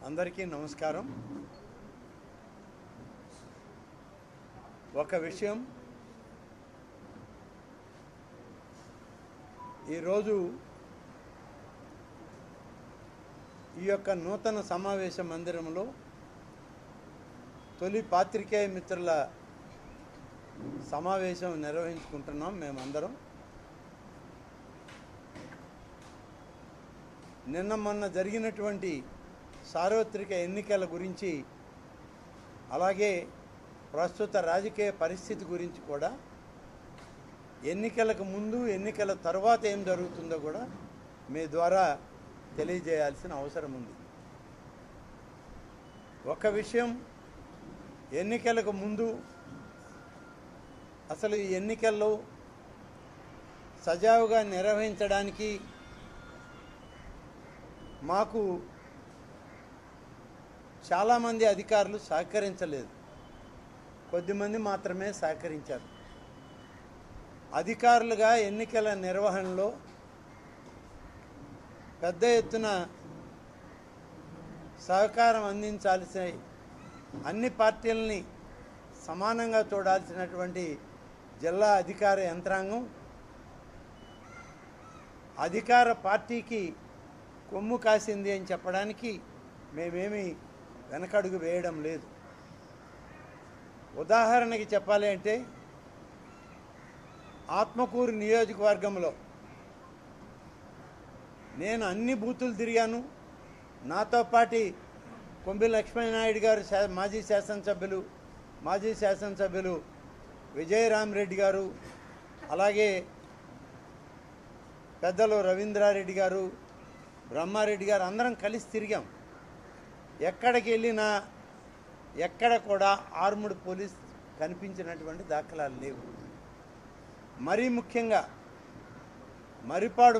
అందరికీ నమస్కారం. ఒక విషయం, ఈరోజు ఈ యొక్క నూతన సమావేశ మందిరంలో తొలి పాత్రికేయ మిత్రుల సమావేశం నిర్వహించుకుంటున్నాం. మేమందరం నిన్న మొన్న జరిగినటువంటి సార్వత్రిక ఎన్నికల గురించి, అలాగే ప్రస్తుత రాజకీయ పరిస్థితి గురించి కూడా, ఎన్నికలకు ముందు ఎన్నికల తర్వాత ఏం జరుగుతుందో కూడా మీ ద్వారా తెలియజేయాల్సిన అవసరం ఉంది. ఒక విషయం, ఎన్నికలకు ముందు అసలు ఈ ఎన్నికల్లో సజావుగా నిర్వహించడానికి మాకు చాలామంది అధికారులు సహకరించలేదు. కొద్దిమంది మాత్రమే సహకరించారు. అధికారులుగా ఎన్నికల నిర్వహణలో పెద్ద ఎత్తున సహకారం అందించాల్సిన, అన్ని పార్టీలని సమానంగా చూడాల్సినటువంటి జిల్లా అధికార యంత్రాంగం అధికార పార్టీకి కొమ్ము కాసింది అని చెప్పడానికి మేమేమి వెనకడుగు వేయడం లేదు. ఉదాహరణకి చెప్పాలి అంటే, ఆత్మకూరు నియోజకవర్గంలో నేను అన్ని బూతులు తిరిగాను. నాతో పాటి కొంబి లక్ష్మీనాయుడు గారు, మాజీ శాసనసభ్యులు విజయరామరెడ్డి గారు, అలాగే పెద్దలు రవీంద్రారెడ్డి గారు, బ్రహ్మారెడ్డి గారు, అందరం కలిసి తిరిగాం. ఎక్కడికి వెళ్ళినా ఎక్కడ కూడా ఆర్ముడ్ పోలీస్ కనిపించినటువంటి దాఖలాలు లేవు. మరీ ముఖ్యంగా మరిపాడు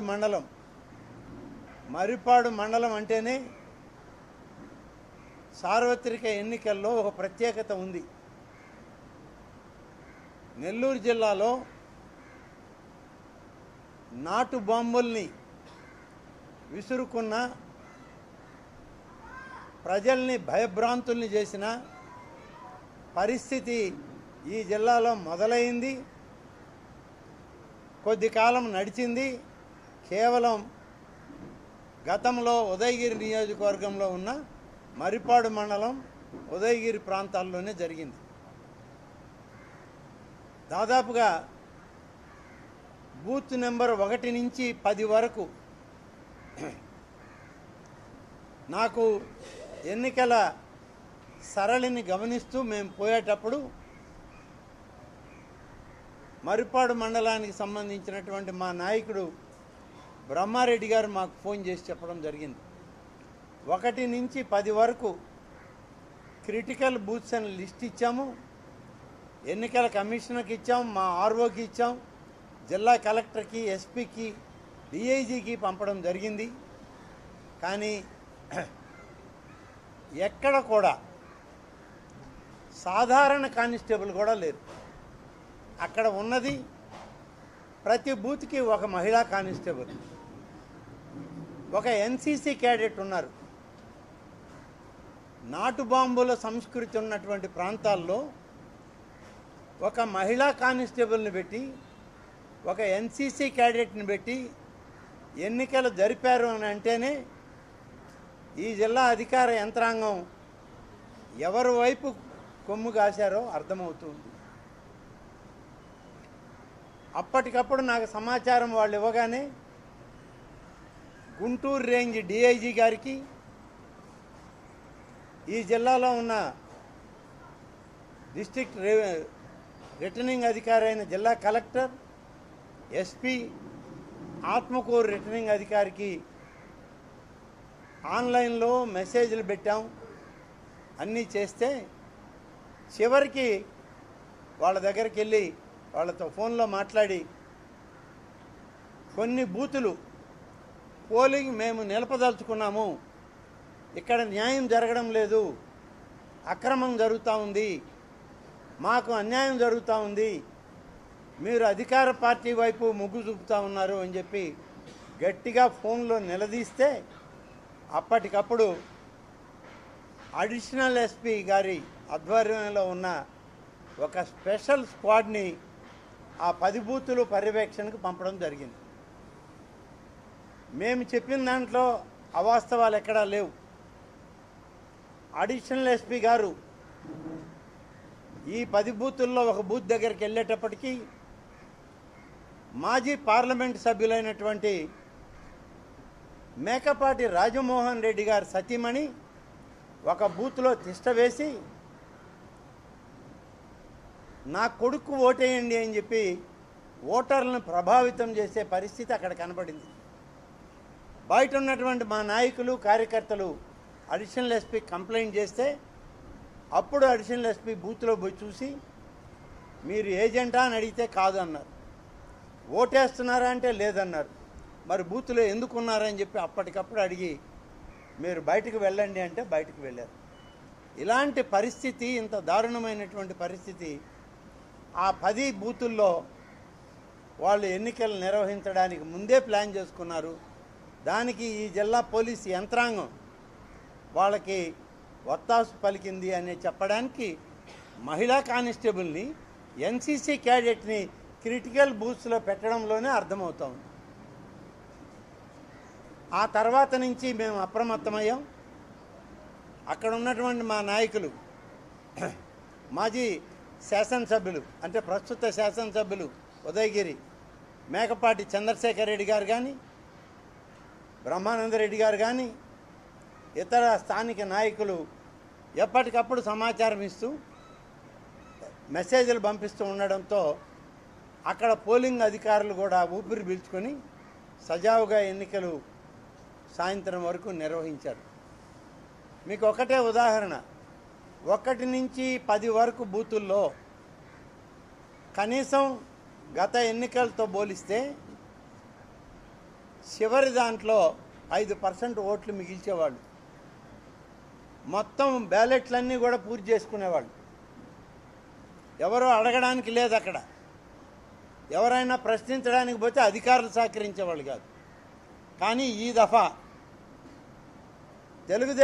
మండలం అంటేనే సార్వత్రిక ఎన్నికల్లో ఒక ప్రత్యేకత ఉంది. నెల్లూరు జిల్లాలో నాటు బాంబుల్ని విసురుకున్న, ప్రజల్ని భయభ్రాంతుల్ని చేసిన పరిస్థితి ఈ జిల్లాలో మొదలైంది. కొద్ది కాలం నడిచింది. కేవలం గతంలో ఉదయగిరి నియోజకవర్గంలో ఉన్న మరిపాడు మండలం, ఉదయగిరి ప్రాంతాల్లోనే జరిగింది. దాదాపుగా బూత్ నెంబర్ 1 నుంచి 10 వరకు నాకు ఎన్నికల సరళిని గమనిస్తూ మేము పోయేటప్పుడు మరిపాడు మండలానికి సంబంధించినటువంటి మా నాయకుడు బ్రహ్మారెడ్డి గారు మాకు ఫోన్ చేసి చెప్పడం జరిగింది. 1 నుంచి 10 వరకు క్రిటికల్ బూత్స్ అని లిస్ట్ ఇచ్చాము. ఎన్నికల కమిషనర్కి ఇచ్చాం, మా ఆర్ఓకి ఇచ్చాం, జిల్లా కలెక్టర్కి, ఎస్పీకి, డిఐజీకి పంపడం జరిగింది. కానీ ఎక్కడ కూడా సాధారణ కానిస్టేబుల్ కూడా లేరు. అక్కడ ఉన్నది ప్రతి బూత్కి ఒక మహిళా కానిస్టేబుల్, ఒక ఎన్సీసీ క్యాడెట్ ఉన్నారు. నాటు బాంబుల సంస్కృతి ఉన్నటువంటి ప్రాంతాల్లో ఒక మహిళా కానిస్టేబుల్ని పెట్టి, ఒక ఎన్సీసీ క్యాడెట్ని పెట్టి ఎన్నికలు జరిపారు అని అంటేనే ఈ జిల్లా అధికార యంత్రాంగం ఎవరి వైపు కొమ్ము కాశారో అర్థమవుతుంది. అప్పటికప్పుడు నాకు సమాచారం వాళ్ళు ఇవ్వగానే గుంటూరు రేంజ్ డిఐజీ గారికి, ఈ జిల్లాలో ఉన్న డిస్ట్రిక్ట్ రిటర్నింగ్ అధికారి అయిన జిల్లా కలెక్టర్, ఎస్పీ, ఆత్మకూరు రిటర్నింగ్ అధికారికి ఆన్లైన్లో మెసేజ్లు పెట్టాం. అన్నీ చేస్తే చివరికి వాళ్ళ దగ్గరికి వెళ్ళి వాళ్ళతో ఫోన్లో మాట్లాడి, కొన్ని బూతులు పోలింగ్ మేము నిలపదలుచుకున్నాము, ఇక్కడ న్యాయం జరగడం లేదు, అక్రమం జరుగుతూ ఉంది, మాకు అన్యాయం జరుగుతూ ఉంది, మీరు అధికార పార్టీ వైపు మొగ్గు చూపుతా ఉన్నారు అని చెప్పి గట్టిగా ఫోన్లో నిలదీస్తే అప్పటికప్పుడు అడిషనల్ ఎస్పీ గారి ఆధ్వర్యంలో ఉన్న ఒక స్పెషల్ స్క్వాడ్ని ఆ 10 బూతులు పర్యవేక్షణకు పంపడం జరిగింది. మేము చెప్పిన దాంట్లో అవాస్తవాలు ఎక్కడా లేవు. అడిషనల్ ఎస్పీ గారు ఈ 10 బూతుల్లో ఒక బూత్ దగ్గరికి వెళ్ళేటప్పటికీ మాజీ పార్లమెంట్ సభ్యులైనటువంటి మేకపాటి రాజమోహన్ రెడ్డి గారు సతీమణి ఒక బూత్లో తిష్ట వేసి నా కొడుకు ఓటేయండి అని చెప్పి ఓటర్లను ప్రభావితం చేసే పరిస్థితి అక్కడ కనబడింది. బయట ఉన్నటువంటి మా నాయకులు కార్యకర్తలు అడిషనల్ ఎస్పీ కంప్లైంట్ చేస్తే అప్పుడు అడిషనల్ ఎస్పీ బూత్లో పోయి చూసి మీరు ఏజెంటా అని అడిగితే కాదు అన్నారు. ఓటేస్తున్నారా అంటే లేదన్నారు. మరి బూత్లో ఎందుకున్నారని చెప్పి అప్పటికప్పుడు అడిగి మీరు బయటకు వెళ్ళండి అంటే బయటకు వెళ్ళారు. ఇలాంటి పరిస్థితి, ఇంత దారుణమైనటువంటి పరిస్థితి ఆ 10 బూతుల్లో వాళ్ళు ఎన్నికలు నిర్వహించడానికి ముందే ప్లాన్ చేసుకున్నారు. దానికి ఈ జిల్లా పోలీసు యంత్రాంగం వాళ్ళకి వత్తాసు పలికింది అని చెప్పడానికి మహిళా కానిస్టేబుల్ని, ఎన్సీసీ క్యాడెట్ని క్రిటికల్ బూత్స్లో పెట్టడంలోనే అర్థమవుతాం. ఆ తర్వాత నుంచి మేము అప్రమత్తమయ్యాం. అక్కడ ఉన్నటువంటి మా నాయకులు, మాజీ శాసనసభ్యులు అంటే ప్రస్తుత శాసనసభ్యులు ఉదయగిరి మేకపాటి చంద్రశేఖర్ రెడ్డి గారు కానీ, బ్రహ్మానందరెడ్డి గారు కానీ, ఇతర స్థానిక నాయకులు ఎప్పటికప్పుడు సమాచారం ఇస్తూ మెసేజ్లు పంపిస్తూ ఉండడంతో అక్కడ పోలింగ్ అధికారులు కూడా ఊపిరి పీల్చుకొని సజావుగా ఎన్నికలు సాయంత్రం వరకు నిర్వహించారు. మీకు ఒకటే ఉదాహరణ, 1 నుంచి 10 వరకు బూతుల్లో కనీసం గత ఎన్నికలతో పోలిస్తే చివరి దాంట్లో 5% ఓట్లు మిగిల్చేవాళ్ళు. మొత్తం బ్యాలెట్లన్నీ కూడా పూర్తి చేసుకునేవాళ్ళు. ఎవరో అడగడానికి లేదు అక్కడ. ఎవరైనా ప్రశ్నించడానికి పోతే అధికారులు సహకరించేవాళ్ళు కాదు. కానీ ఈ దఫా తెలుగుదేశం